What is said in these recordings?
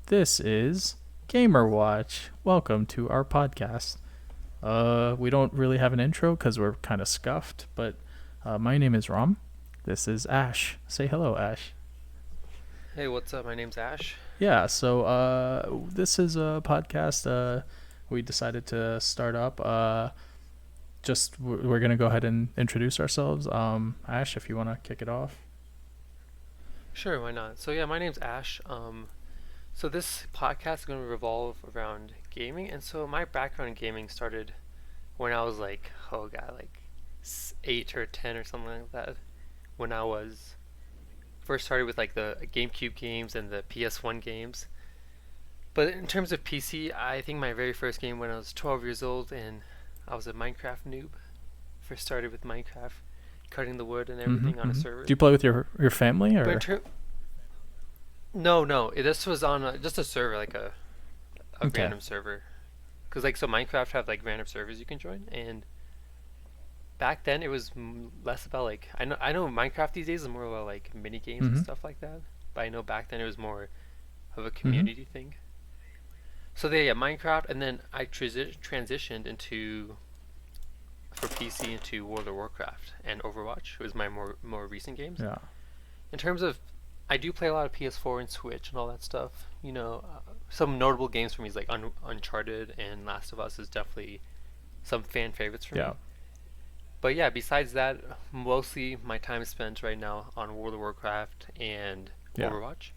This is GamerWatch. Welcome to our podcast. We don't really have an intro because we're kind of scuffed, but my name is Rom. This is Ash. Say hello, Ash. Hey, what's up? My name's Ash. Yeah, so this is a podcast we decided to start up. We're going to go ahead and introduce ourselves. Ash, if you want to kick it off. Sure, why not? So yeah, my name's Ash. So this podcast is going to revolve around gaming, and so my background in gaming started when I was like, oh god, like 8 or 10 or something like that. When I was first started with like the GameCube games and the PS1 games. But in terms of PC, I think my very first game when I was 12 years old and I was a Minecraft noob. First started with Minecraft, cutting the wood and Mm-hmm, everything on a mm-hmm. server. Do you play with your family But or? no, this was on just a server, like a Okay. random server. Cause like so Minecraft have like random servers you can join, and back then it was less about like I know Minecraft these days is more about like mini games and Mm-hmm. stuff like that. But I know back then it was more of a Mm-hmm. community thing. So they yeah Minecraft, and then I transitioned into for PC into World of Warcraft and Overwatch. It was my more recent games. Yeah. In terms of, I do play a lot of PS4 and Switch and all that stuff. Some notable games for me is like Uncharted and Last of Us is definitely some fan favorites for Yeah. me. But yeah, besides that, mostly my time is spent right now on World of Warcraft and Yeah. Overwatch.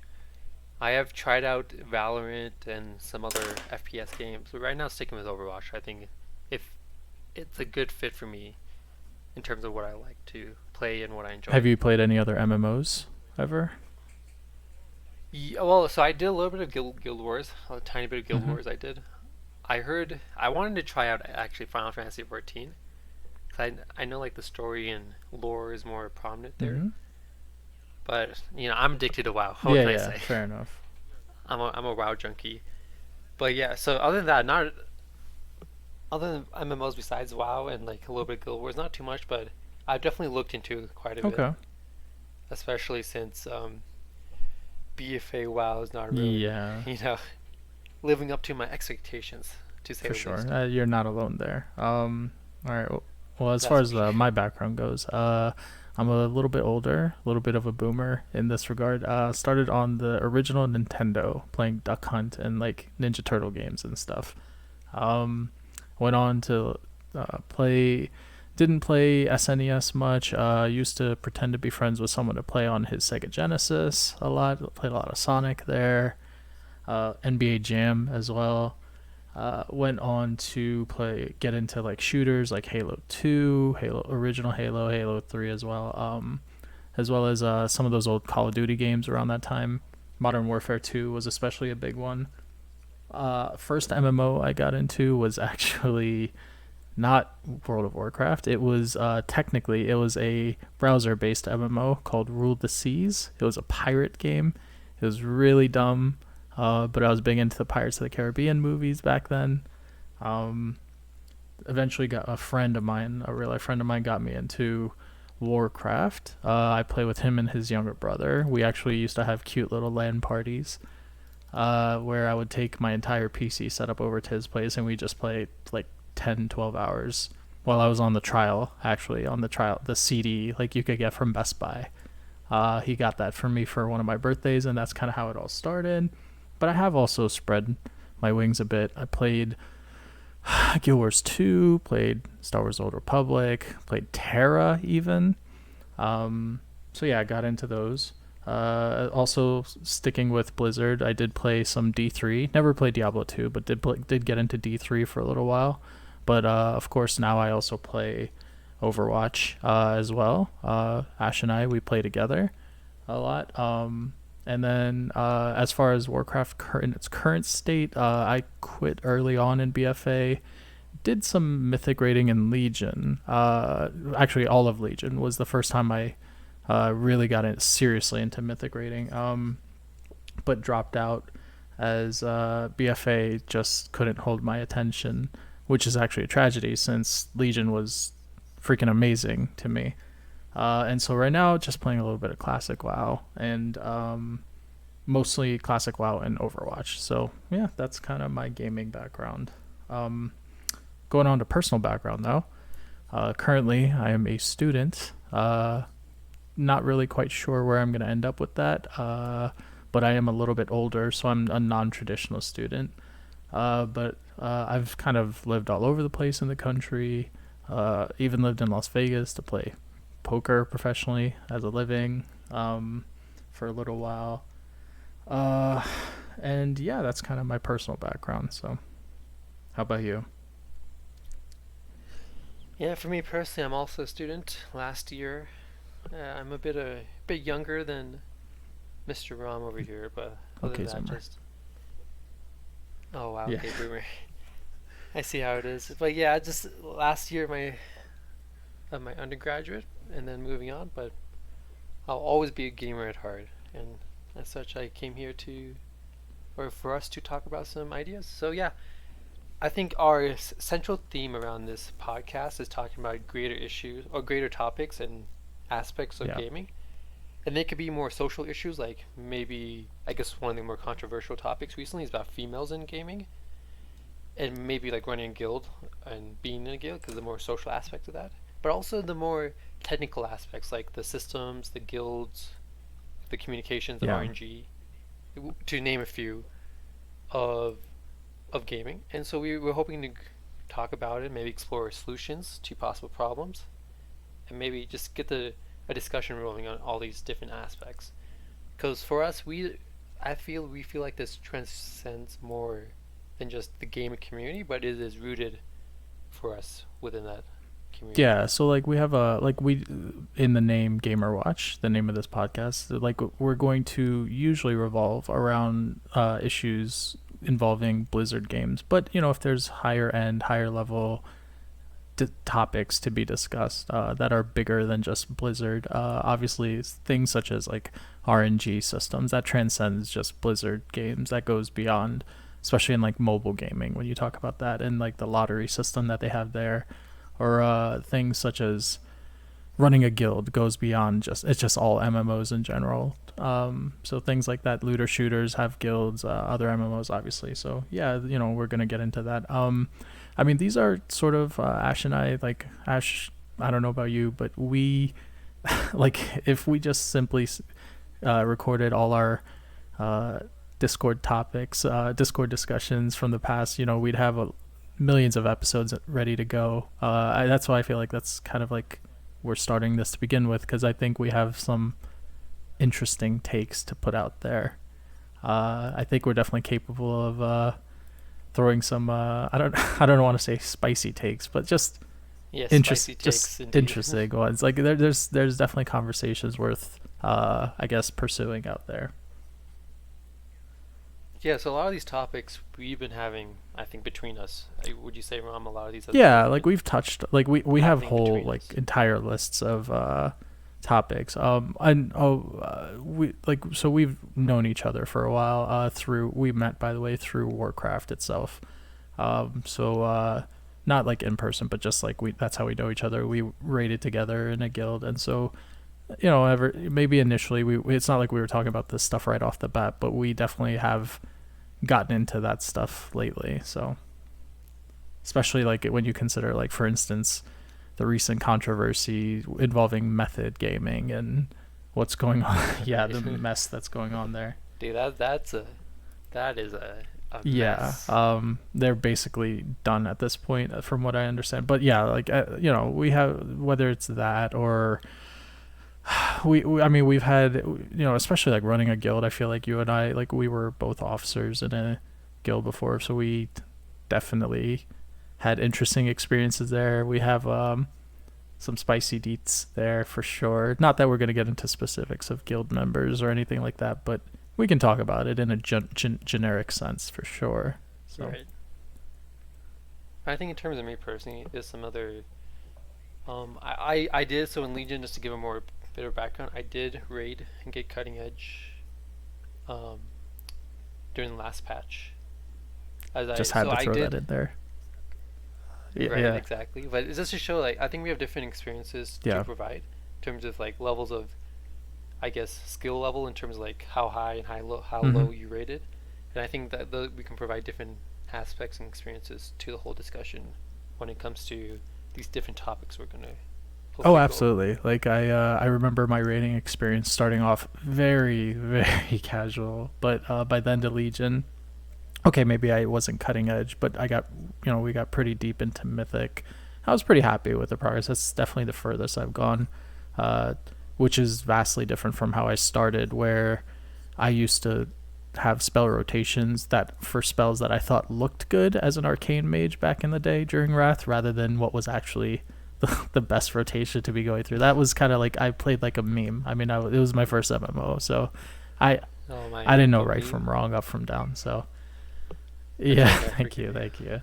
I have tried out Valorant and some other FPS games, but right now sticking with Overwatch. I think if it's a good fit for me in terms of what I like to play and what I enjoy. Have you played any other MMOs ever? Yeah, well, so I did a little bit of Guild Wars, a tiny bit of Guild Mm-hmm. Wars. I did. I heard I wanted to try out actually Final Fantasy 14. 'Cause I know like the story and lore is more prominent there. Mm-hmm. But I'm addicted to WoW. What Yeah, can I yeah, say? fair enough. I'm a WoW junkie. But yeah, so other than that, not other than MMOs besides WoW and like a little bit of Guild Wars, not too much. But I've definitely looked into it quite a bit, Okay. especially since BFA WoW is not really Yeah, living up to my expectations, to say for the least. sure. You're not alone there. All right. Well, as far That's for as sure. my background goes, I'm a little bit older, a little bit of a boomer in this regard. Started on the original Nintendo, playing Duck Hunt and like Ninja Turtle games and stuff. Um, Went on to play. Didn't play SNES much. Used to pretend to be friends with someone to play on his Sega Genesis a lot. Played a lot of Sonic there. NBA Jam as well. Went on to get into like shooters like Halo 2, Halo original Halo, Halo 3 as well as some of those old Call of Duty games around that time. Modern Warfare 2 was especially a big one. First MMO I got into was actually not World of Warcraft. It was technically it was a browser-based MMO called Rule the Seas. It was a pirate game. It was really dumb, but I was big into the Pirates of the Caribbean movies back then. Um, Eventually, got a friend of mine, a real life friend of mine, got me into Warcraft. I play with him and his younger brother. We actually used to have cute little LAN parties where I would take my entire PC setup over to his place and we just play like 10, 12 hours while I was on the trial, actually, on the CD like you could get from Best Buy. He got that for me for one of my birthdays, and that's kind of how it all started. But I have also spread my wings a bit. I played Guild Wars 2, played Star Wars Old Republic, played Terra even. So yeah, I got into those. Also sticking with Blizzard, I did play some D3. Never played Diablo 2, but did get into D3 for a little while. But of course now I also play Overwatch as well. Ash and I, we play together a lot. And then as far as Warcraft in its current state, I quit early on in BFA. Did some mythic rating in Legion. Actually, all of Legion was the first time I really got seriously into mythic rating. But dropped out as BFA just couldn't hold my attention, which is actually a tragedy since Legion was freaking amazing to me. And so right now, just playing a little bit of classic WoW, and mostly classic WoW and Overwatch. So yeah, that's kind of my gaming background. Um, Going on to personal background though. Currently, I am a student. Not really quite sure where I'm going to end up with that, but I am a little bit older, so I'm a non-traditional student. But I've kind of lived all over the place in the country. Even lived in Las Vegas to play poker professionally as a living for a little while. Uh, and yeah, that's kind of my personal background. So, how about you? Yeah, for me personally, I'm also a student. Last year, I'm a bit younger than Mr. Rom over here, but other than Okay, that, Zoomer. just oh wow, Yeah, okay, boomer. I see how it is. But yeah, just last year my undergraduate, and then moving on. But I'll always be a gamer at heart, and as such, I came here to or for us to talk about some ideas. So yeah, I think our central theme around this podcast is talking about greater issues or greater topics and aspects of yeah, gaming. And they could be more social issues, like maybe, I guess one of the more controversial topics recently is about females in gaming. And maybe like running a guild and being in a guild because the more social aspect of that. But also the more technical aspects, like the systems, the guilds, the communications, the yeah, RNG, to name a few, of gaming. And so we were hoping to talk about it, maybe explore solutions to possible problems, and maybe just get a discussion rolling on all these different aspects. Because for us, we feel like this transcends more than just the gaming community, but it is rooted for us within that community. yeah. So like we have a like we in the name GamerWatch, the name of this podcast. Like we're going to usually revolve around issues involving Blizzard games, but you know if there's higher end, higher level topics to be discussed that are bigger than just Blizzard. Obviously, things such as like RNG systems that transcends just Blizzard games. That goes beyond, especially in like mobile gaming when you talk about that and like the lottery system that they have there, or things such as running a guild goes beyond just it's just all MMOs in general. So things like that, looter shooters have guilds, other MMOs obviously. So yeah, you know we're gonna get into that. I mean these are sort of Ash and I like Ash. I don't know about you, but we like if we just simply recorded all our uh, Discord topics, Discord discussions from the past, you know, we'd have millions of episodes ready to go. That's why I feel like that's kind of like we're starting this to begin with because I think we have some interesting takes to put out there. I think we're definitely capable of throwing some. I don't want to say spicy takes, but Yes, spicy takes just indeed. interesting ones. Like there's definitely conversations worth I guess pursuing out there. Yeah, so a lot of these topics we've been having, I think, between us. Would you say, Ram, a lot of these have Yeah, like been we've touched like we have happening whole between like us? entire lists of topics. And we like so we've known each other for a while. Through we met by the way through Warcraft itself. So not like in person, but just like we that's how we know each other. We raided together in a guild, and so you know, ever maybe initially we it's not like we were talking about this stuff right off the bat, but we definitely have gotten into that stuff lately. So especially like when you consider like for instance the recent controversy involving method gaming and what's going on. Yeah, Right. the mess that's going on there. Dude, that is a Yeah, mess. they're basically done at this point, from what I understand. But yeah, like you know, we have whether it's that or I mean, we've had you know, especially like running a guild. I feel like you and I, like we were both officers in a guild before, so we definitely had interesting experiences there. We have some spicy deets there for sure. Not that we're going to get into specifics of guild members or anything like that, but we can talk about it in a generic sense for sure. So Right. I think in terms of me personally, there's some other. I did so in Legion just to give a more bit of background. I did raid and get cutting edge, um, during the last patch. just had So to I throw that did. in there. Yeah, Right, yeah, exactly. But it's just to show, like, I think we have different experiences to yeah. provide in terms of like levels of I guess, skill level in terms of like how high and how Mm-hmm. low you rate it. And I think that we can provide different aspects and experiences to the whole discussion when it comes to these different topics we're gonna Oh, hopefully go over. absolutely. Like I remember my rating experience starting off very, very casual, but by then to Legion, okay, maybe I wasn't cutting edge, but I got, we got pretty deep into Mythic. I was pretty happy with the progress. That's definitely the furthest I've gone, uh, which is vastly different from how I started, where I used to have spell rotations that for spells that I thought looked good as an arcane mage back in the day during Wrath, rather than what was actually the best rotation to be going through. That was kind of like I played like a meme. I mean, it was my first MMO, so I Oh I my, didn't know a right meme? from wrong, up from down. So It's yeah, okay, I thank forgive you, you. thank you.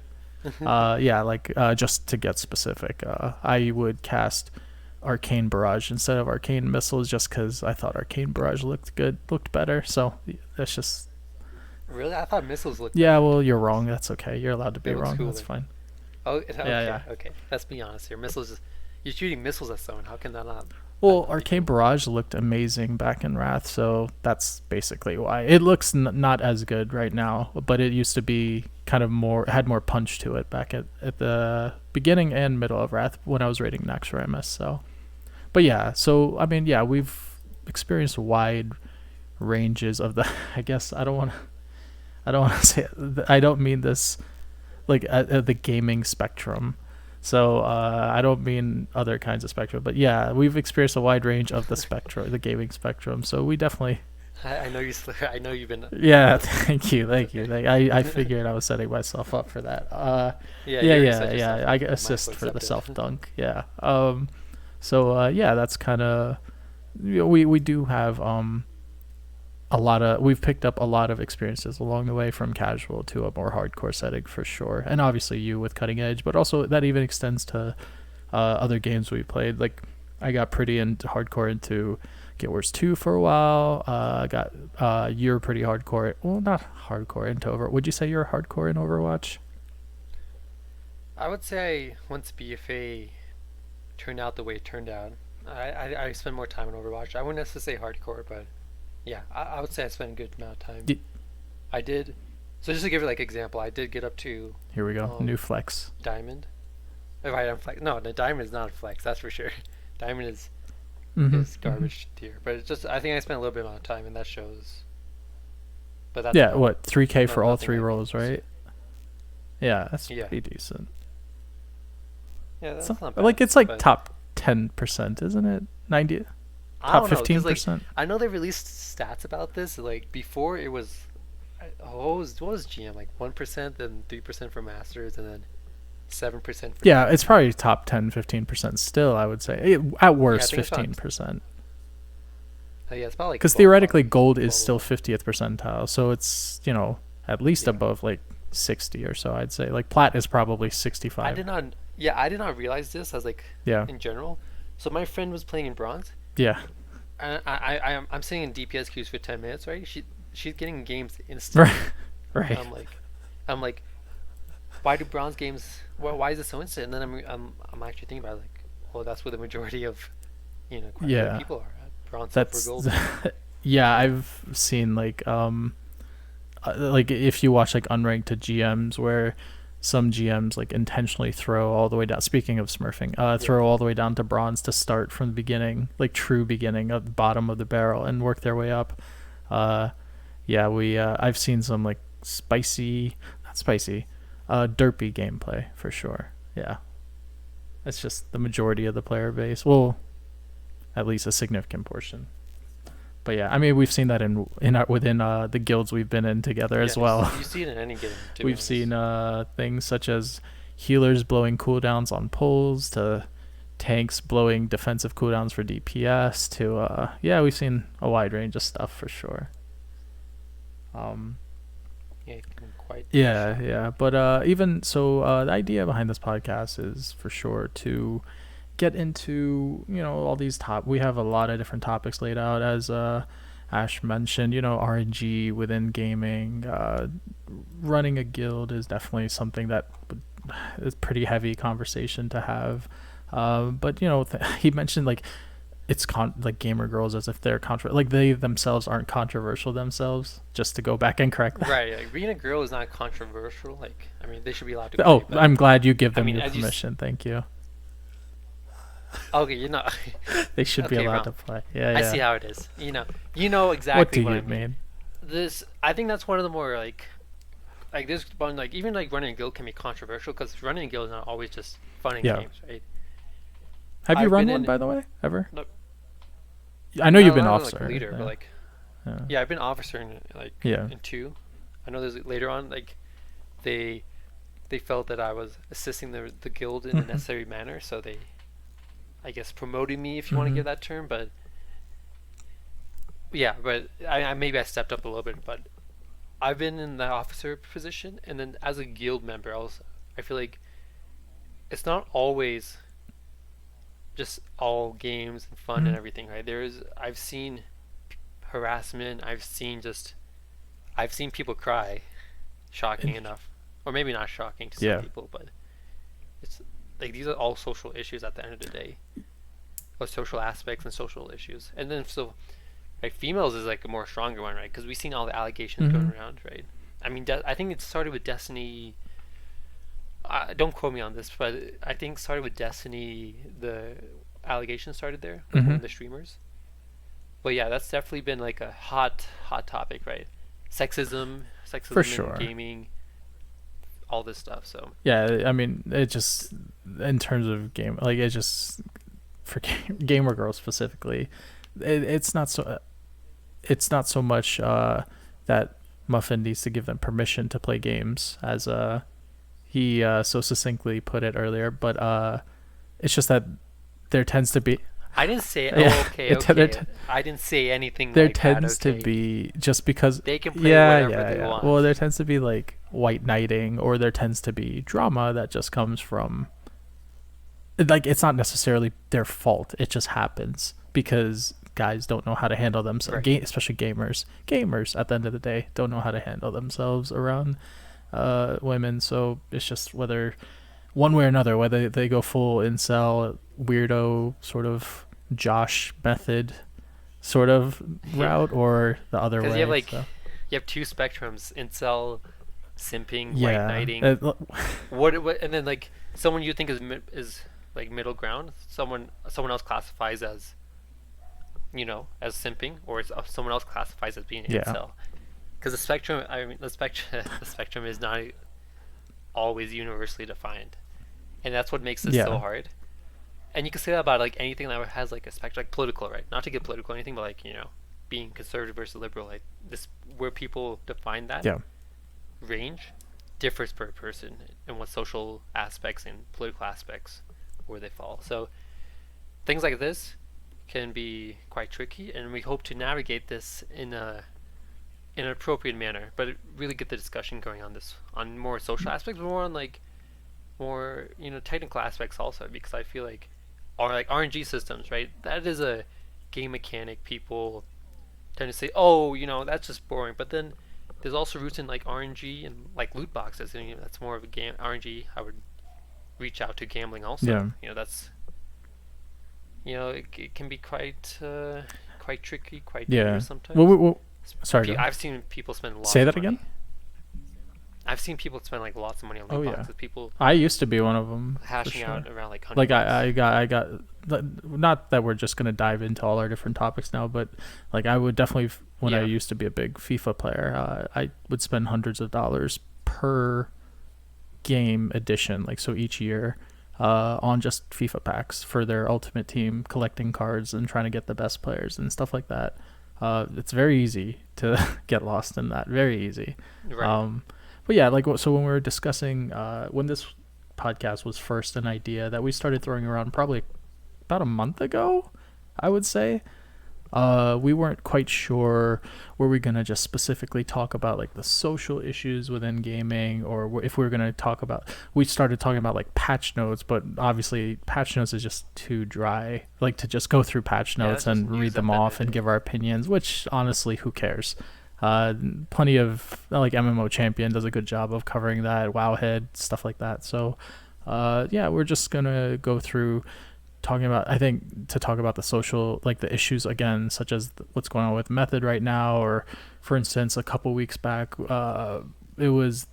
Yeah, like just to get specific, I would cast Arcane Barrage instead of Arcane Missiles just because I thought Arcane Barrage looked better. So that's just, Really? I thought missiles looked yeah. better. Well, you're wrong. That's okay. You're allowed to It be looks wrong. That's cooler. fine. Oh, Yeah, okay, yeah. okay. Let's be honest here. Missiles is you're shooting missiles at someone. How can that Well, not be Arcane cool? Barrage looked amazing back in Wrath, so that's basically why. It looks not as good right now, but it used to be kind of more, had more punch to it back at the beginning and middle of Wrath when I was rating Naxxramas. So, but yeah, so I mean, yeah, we've experienced wide ranges of the. I guess I don't want to say. I don't mean this like at the gaming spectrum. So I don't mean other kinds of spectrum, but yeah, we've experienced a wide range of the spectrum, the gaming spectrum. So we definitely, I know I know you've been yeah. uh, Thank you, thank you. okay. I figured I was setting myself up for that. Yeah, Yeah, you already set yeah. yourself I up. get Might as well assist for the accept it. self dunk. Yeah. So yeah, that's kind of, we do have a lot of, we've picked up a lot of experiences along the way from casual to a more hardcore setting for sure, and obviously you with cutting edge, but also that even extends to other games we played. Like I got pretty into hardcore into Get Worse 2 for a while. I got you're pretty hardcore. Well, not hardcore into Over. Would you say you're hardcore in Overwatch? I would say once BFA turned out the way it turned out, I spent more time on Overwatch. I wouldn't necessarily say hardcore, but yeah, I would say I spent a good amount of time. D- I did. So just to give you like example, I did get up to Here we go. New um flex. diamond. If I am flex, no, the diamond is not a flex. That's for sure. Diamond Mm-hmm. is Mm-hmm. garbage tier, but it's just I think I spent a little bit amount of time, and that shows. But that's Yeah. about it. What 3K No, for all nothing three like roles, super. right? Yeah, that's Yeah, pretty decent. yeah, So that's not like bad. it's like But top 10%, isn't it? 90, I top don't know, cause like 15%. I know they released stats about this. Like before, it was what was GM like 1%, then 3% for masters, and then 7% for Yeah, it's diamond. probably top 10, 15% still, I would say. At Yeah, I worst, think it's about 15%. yeah, it's about like Because 12 theoretically, probably, gold is 12 still above. 50th percentile. So it's, at least Yeah, above like 60 or so, I'd say. Like plat is probably I 65. did not. Yeah, I did not realize this as like Yeah. in general. So my friend was playing in bronze, Yeah. and I'm sitting in DPS queues for 10 minutes, right? She's getting games Right. instantly. Right. I'm like, why do bronze games? Why is it so instant? And then I'm actually thinking about it, like, well, that's where the majority of quite a bit of Yeah. people are at bronze, silver, That's, gold. yeah, I've seen like if you watch like unranked to GMs where some GMs like intentionally throw all the way down. Speaking of smurfing, Yeah, throw all the way down to bronze to start from the beginning, like true beginning of the bottom of the barrel, and work their way up. Uh, yeah, we I've seen some like spicy, not spicy, derpy gameplay for sure. Yeah, it's just the majority of the player base. Well, at least a significant portion. But yeah, I mean we've seen that within the guilds we've been in together yeah. as well. You see it in any game, to be We've honest. seen things such as healers blowing cooldowns on pulls to tanks blowing defensive cooldowns for DPS to yeah, we've seen a wide range of stuff for sure. Um, Yeah, it can quite yeah, shock. yeah, but even so, the idea behind this podcast is for sure to get into all these top. We have a lot of different topics laid out as Ash mentioned. RNG within gaming. Running a guild is definitely something that is pretty heavy conversation to have. But he mentioned like it's like gamer girls as if they're like they themselves aren't controversial themselves. Just to go back and correct that. Right, like being a girl is not controversial. Like, I mean, they should be allowed to play, Oh, but I'm glad you give I them mean, your as you, permission. Thank you. okay, you're not. They should be Okay, allowed wrong. to play. Yeah, I yeah. see how it is. You know What exactly do what you I mean. mean? This, I think that's one of the more like this one, like even like running a guild can be controversial because running a guild is not always just fun and Yeah. games, right? Have you I've run been one, in, by the way, ever? no, I know you've been not as like a officer. leader, but Yeah. like Yeah. yeah, I've been officer in Yeah. in two. I know there's later on like they they felt that I was assisting the guild in the Mhm. necessary manner, so they I guess promoted me if you want to give Mhm. that term, but yeah, but I maybe I stepped up a little bit, but I've been in the officer position, and then as a guild member, I feel like it's not always just all games and fun and Mhm. everything, right? I've seen harassment, I've seen people cry, shocking And enough, or maybe not shocking to some yeah. people, but it's like these are all social issues at the end of the day, or social aspects and social issues, and then so like females is like a more stronger one, right? Because we've seen all the allegations going Mhm. around, right? I mean, I think it started with Destiny. Don't quote me on this, but I think started with Destiny. The allegations started there with one Mhm. of the streamers. But yeah, that's definitely been like a hot topic, right? For Sexism in sure. gaming, all this stuff. So Yeah, I mean, it just in terms of game, like it just for gamer girls specifically, it's not so. It's not so much that Muffin needs to give them permission to play games, as he so succinctly put it earlier. But it's just that there tends to be, I didn't say. yeah, Oh, okay, okay. there I didn't say anything there like that. tends to Okay, be just because, they can play yeah, whatever yeah, they yeah. want. Well, there tends to be like white knighting, or there tends to be drama that just comes from, like, it's not necessarily their fault. It just happens because guys don't know how to handle themselves. Right. Especially gamers. Gamers at the end of the day don't know how to handle themselves around women. So it's just whether one way or another, whether they go full incel weirdo sort of Josh method sort of Yeah, route, or the other because you have way. like So you have two spectrums: incel, simping, white yeah. knighting. What and then like someone you think is like middle ground, someone else classifies as as simping, or someone else classifies as being an Yeah. incel. Because the spectrum, I mean, the spectrum the spectrum is not always universally defined, and that's what makes this so Yeah. hard. And you can say that about like anything that has like a spectrum, like political, right? Not to get political or anything, but like being conservative versus liberal, like this, where people define that Yeah. range differs per person and what social aspects and political aspects where they fall. So things like this can be quite tricky, and we hope to navigate this in an appropriate manner, but really get the discussion going on this on more social aspects, but more on like more technical aspects also, because I feel like RNG systems, right? That is a game mechanic people tend to say, oh, that's just boring. But then there's also roots in like RNG and like loot boxes, and that's more of a game RNG. I would reach out to gambling also. Yeah. That's it can be quite tricky, quite Yeah. dangerous sometimes. Sorry, go ahead. I've seen people spend lots Say of that money. again. I've seen people spend like lots of money on Oh loot yeah. boxes. People I used to be one of them for hashing sure. out around like Like 100 bucks. I got not that we're just gonna dive into all our different topics now, but like I would definitely, when I Yeah, used to be a big FIFA player, I would spend hundreds of dollars per game edition, like so each year, on just FIFA packs for their ultimate team, collecting cards and trying to get the best players and stuff like that. It's very easy to get lost in that. Very easy. right. Um, but yeah, like so when we were discussing when this podcast was first an idea that we started throwing around probably about a month ago, I would say. We weren't quite sure were we gonna just specifically talk about like the social issues within gaming, or if we were gonna talk about. We started talking about like patch notes, but obviously patch notes is just too dry. Like to just go through patch Yeah, notes that's just and read news at them the end off of the and day. give our opinions, which honestly, who cares? Plenty of like MMO Champion does a good job of covering that. Wowhead, stuff like that. So, yeah, we're just gonna go through talking about, I think, to talk about the social, like the issues again, such as what's going on with Method right now, or for instance, a couple weeks back, it was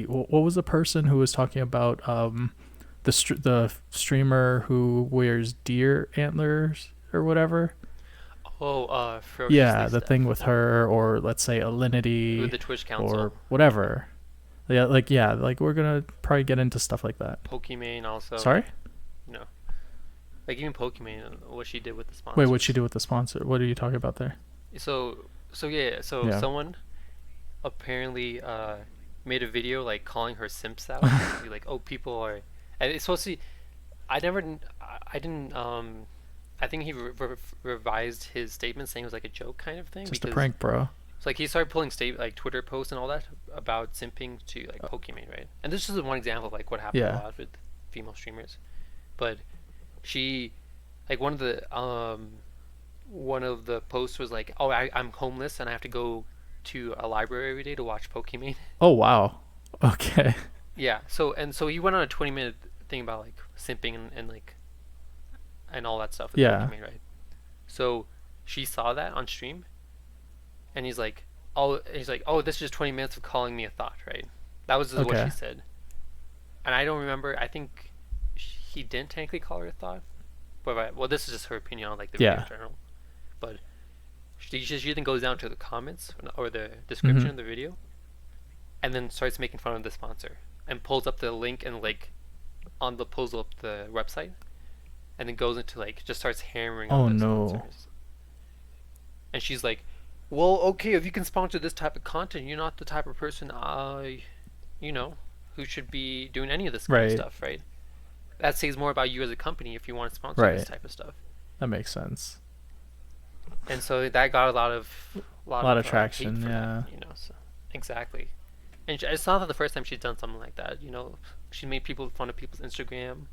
what was the person who was talking about the streamer who wears deer antlers or whatever. Oh, ferociously Yeah, the thing Steph with her, or let's say with Alinity, the Twitch or Council. Yeah, whatever. Yeah, like we're gonna probably get into stuff like that. Pokimane also. Sorry. You know, like even Pokimane, what she did with the Wait, what'd she sponsors. do with the sponsor? What are you talking about there? So yeah, so Yeah. someone apparently made a video like calling her simps out. Be like, oh, people are, and it's supposed to. Be, I never, I didn't. I think he revised his statement saying it was like a joke kind of thing Just a because prank, bro. it's like he started pulling like Twitter posts and all that about simping to like Pokimane, right? And this is one example of like what happened a Yeah. lot with female streamers. But she, like one of the posts was like, oh, I'm homeless and I have to go to a library every day to watch Pokimane. Oh wow. Okay. Yeah. So he went on a 20-minute thing about like simping and like and all that stuff with Yeah. Pokimane, right? So she saw that on stream, and he's like, oh, this is just 20 minutes of calling me a thought, right? That was just what she Okay. said, and I don't remember. I think he didn't technically call her a thought, but well, this is just her opinion on like the video Yeah. in general. But she then goes down to the comments or the Mm-hmm. description of the video, and then starts making fun of the sponsor, and pulls up the link and like on the pulls up the website, and then goes into like just starts hammering on Oh the no. sponsors. And she's like, "Well, okay, if you can sponsor this type of content, you're not the type of person you know, who should be doing any of this kind of Right. stuff, right? That says more about you as a company if you want to sponsor this Right. type of stuff." That makes sense. And so that got a A lot lot of of hate traction. for that, Yeah. you know. So exactly, and it's not the first time she's done something like that. You know, she made people fun of people's Instagram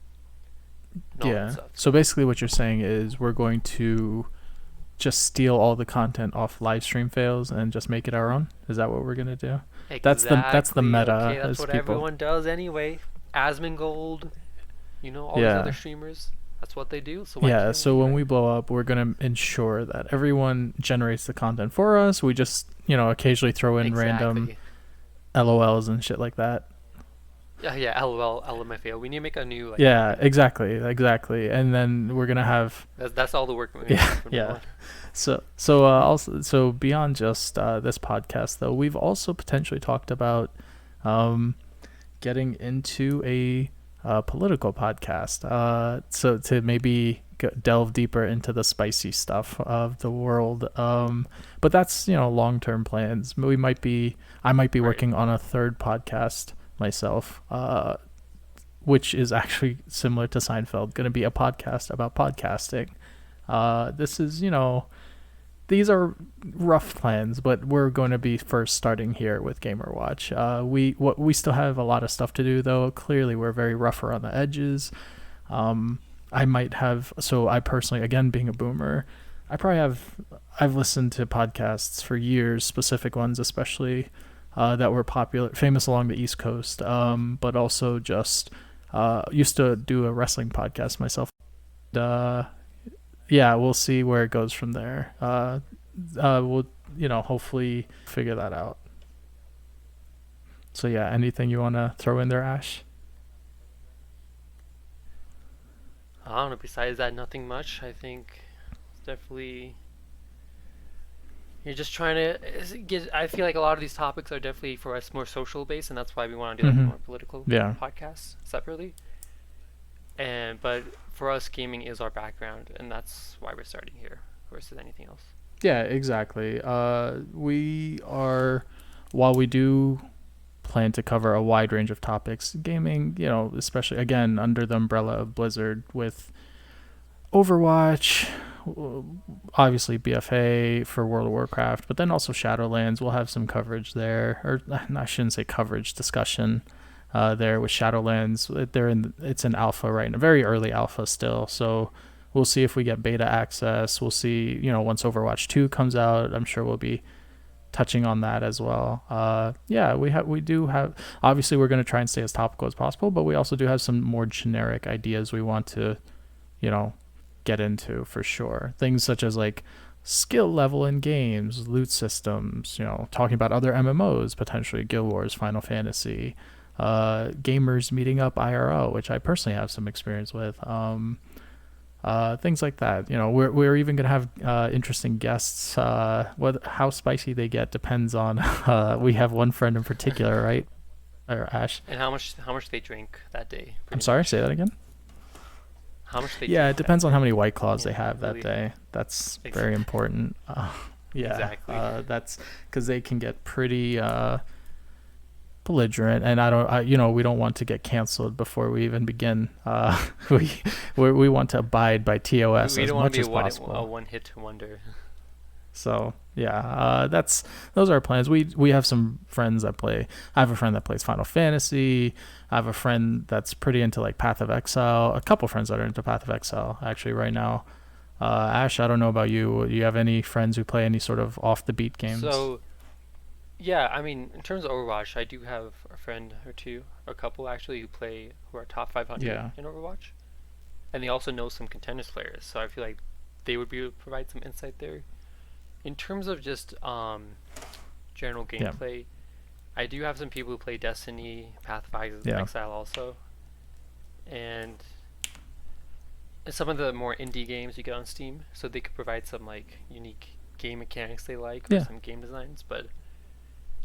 and all that Yeah. stuff. So So basically, what you're saying is we're going to just steal all the content off live stream fails and just make it our own. Is that what we're gonna do? That's the exactly, okay, meta that's as what people. everyone does anyway. Asmongold, you know, all these other Yeah. streamers. That's what they do. So why Yeah, can't so we, when right? we blow up, we're going to ensure that everyone generates the content for us. We just, occasionally throw in random Exactly. LOLs and shit like that. Yeah, yeah. LOL, LMFAO. We need to make a new like Yeah, acronym. exactly, exactly. And then we're going to have That's all the work we're gonna do yeah, from now yeah. on. So beyond just this podcast though, we've also potentially talked about um getting into a political podcast. So to maybe delve deeper into the spicy stuff of the world. But that's long-term plans. I might be Right. working on a third podcast myself. Which is actually similar to Seinfeld, going to be a podcast about podcasting. This is, these are rough plans, but we're going to be first starting here with GamerWatch. We still have a lot of stuff to do though. Clearly, we're very rough around the edges. I might have I personally, again being a boomer, I've listened to podcasts for years, specific ones especially that were popular, famous along the East Coast, but also just used to do a wrestling podcast myself. Uh, yeah, we'll see where it goes from there. We'll hopefully figure that out. So yeah, anything you want to throw in there, Ash? I don't know. Besides that, nothing much. I think it's definitely you're just trying to get. I feel like a lot of these topics are definitely for us more social based, and that's why we want to do like a Mm-hmm. more political Yeah. podcast separately. And but for us, gaming is our background, and that's why we're starting here versus anything else. Yeah, exactly. We are, while we do plan to cover a wide range of topics, gaming, especially again under the umbrella of Blizzard with Overwatch, obviously BFA for World of Warcraft, but then also Shadowlands. We'll have some coverage there, or I shouldn't say coverage, discussion there with Shadowlands. It's in alpha right now, very early alpha still. So we'll see if we get beta access. We'll see, once Overwatch 2 comes out, I'm sure we'll be touching on that as well. Yeah, we do have. Obviously, we're going to try and stay as topical as possible, but we also do have some more generic ideas we want to, you know, get into for sure. Things such as like skill level in games, loot systems, talking about other MMOs, potentially Guild Wars, Final Fantasy, gamers meeting up IRL, which I personally have some experience with. Things like that. We're even gonna have interesting guests. How spicy they get depends on. We have one friend in particular, right? Or Ash. And how much they drink that day, I'm pretty sorry. much. Say that again. How much they Yeah, it drink that depends on how day. many white claws they Yeah, have that really. day. That's very Ex- important. Yeah, exactly. that's because they can get pretty belligerent, and I don't, we don't want to get canceled before we even begin. We we want to abide by We, TOS we as don't want to much be as a possible. one hit wonder. So yeah, that's those are our plans. We have some friends that play. I have a friend that plays Final Fantasy. I have a friend that's pretty into like Path of Exile. A couple friends that are into Path of Exile actually right now. Ash, I don't know about you. Do you have any friends who play any sort of off the beat games? So yeah, I mean, in terms of Overwatch, I do have a friend or two, a couple actually, who are top 500 Yeah, in Overwatch, and they also know some contenders players. So I feel like they would be able to provide some insight there. In terms of just general yeah, gameplay, I do have some people who play Destiny, Path of yeah, Exile also, and some of the more indie games you get on Steam, so they could provide some like unique game mechanics they like or yeah. some game designs. But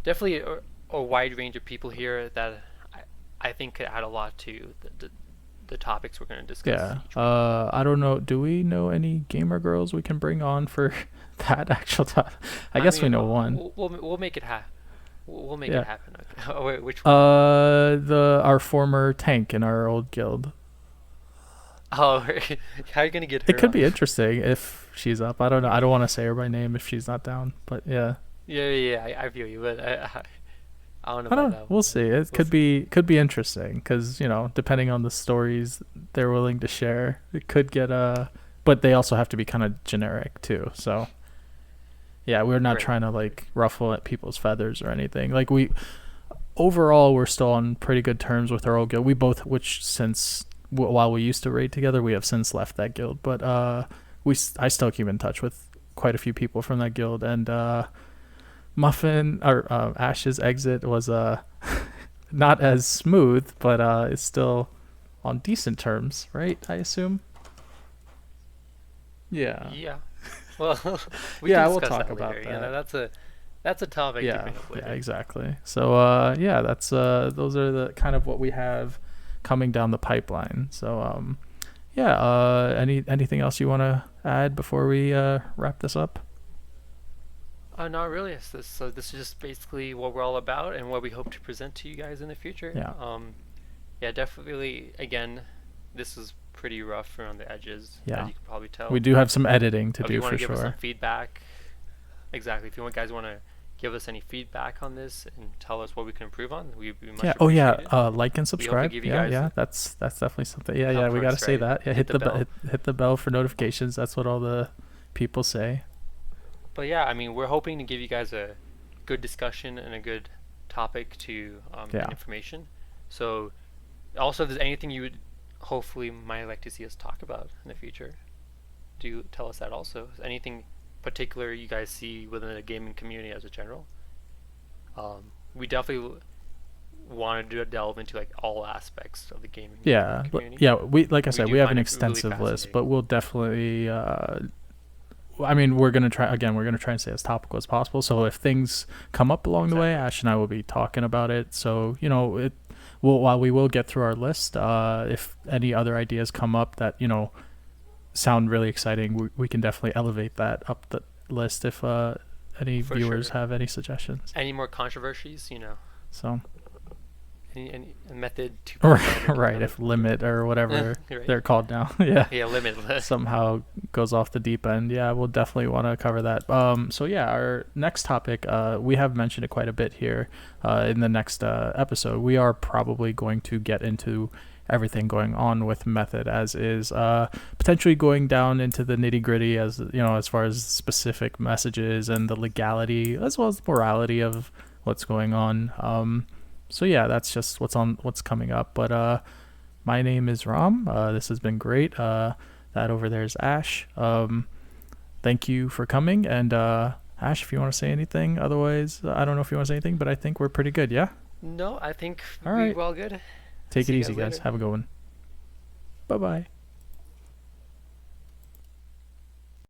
definitely a wide range of people here that I think could add a lot to the topics we're going to discuss Yeah. each week. I don't know. Do we know any gamer girls we can bring on for that actual time? I I guess we mean, know one. we'll make it happen. We'll make it Yeah. happen. Okay. Oh, wait, which one? The our former tank in our old guild. Oh, how are you gonna get It her could on? be interesting if she's up. I don't know. I don't want to say her by name if she's not down. But yeah, Yeah, yeah, yeah, I feel you, but I don't know I about don't know. that We'll one. see. It We'll could see. be interesting because depending on the stories they're willing to share, it could get But they also have to be kind of generic too. So yeah, we're not Right, trying to right. like ruffle at people's feathers or anything. Like we overall we're still on pretty good terms with our old guild. We both, which since while we used to raid together, we have since left that guild. But I still keep in touch with quite a few people from that guild, and Muffin or Ash's exit was not as smooth, but it's still on decent terms, right? I assume. Yeah. Yeah. Well, we can Yeah, we'll discuss talk that about later. that. That's a topic to Yeah, bring up yeah, later. exactly. So yeah, that's those are the kind of what we have coming down the pipeline. So yeah, anything else you want to add before we wrap this up? Not really. So this is just basically what we're all about and what we hope to present to you guys in the future. Yeah. Yeah, definitely. Again, this is pretty rough around the edges, as Yeah. you can probably We tell. do have some editing to If you do want for to give us some sure. feedback, exactly. If you guys want to give us any feedback on this and tell us what we can improve on, we'd be Yeah. much Oh yeah. appreciated. Like and We hope to subscribe. give you Yeah. guys, Yeah. That's definitely something. Yeah. Yeah. of We gotta course, say right? that. Yeah. Hit Hit the the bell. hit the bell for notifications. That's what all the people say. But yeah, I mean, we're hoping to give you guys a good discussion and a good topic to and Yeah. information. So, also, if there's anything you would hopefully might like to see us talk about in the future, do tell us that also. Anything particular you guys see within the gaming community as a general? We definitely want to delve into like all aspects of the gaming Yeah. community. Yeah. We like I We said, do we have an find it really extensive list, fascinating. but we'll definitely. I mean, we're gonna try again. We're gonna try and stay as topical as possible. So if things come up along the way, Exactly. Ash and I will be talking about it. So it. Well, while we will get through our list, if any other ideas come up that sound really exciting, we can definitely elevate that up the list if any For viewers sure. have any suggestions. Any more controversies? So Any method 2.0, make it right, another. if limit or whatever Right. they're called now, yeah, Yeah, limitless. somehow goes off the deep end, yeah, we'll definitely want to cover that. So yeah, our next topic, we have mentioned it quite a bit here in the next episode. We are probably going to get into everything going on with method as is, potentially going down into the nitty gritty as far as specific messages and the legality as well as the morality of what's going on. So yeah, that's just what's coming up. But my name is Ram. This has been great. That over there is Ash. Thank you for coming. And Ash, if you want to say anything, otherwise, I don't know if you want to say anything, but I think we're pretty good. Yeah. No, I think All we right. were all good. Take it See you easy, guys guys. later. Have a good one. Bye bye.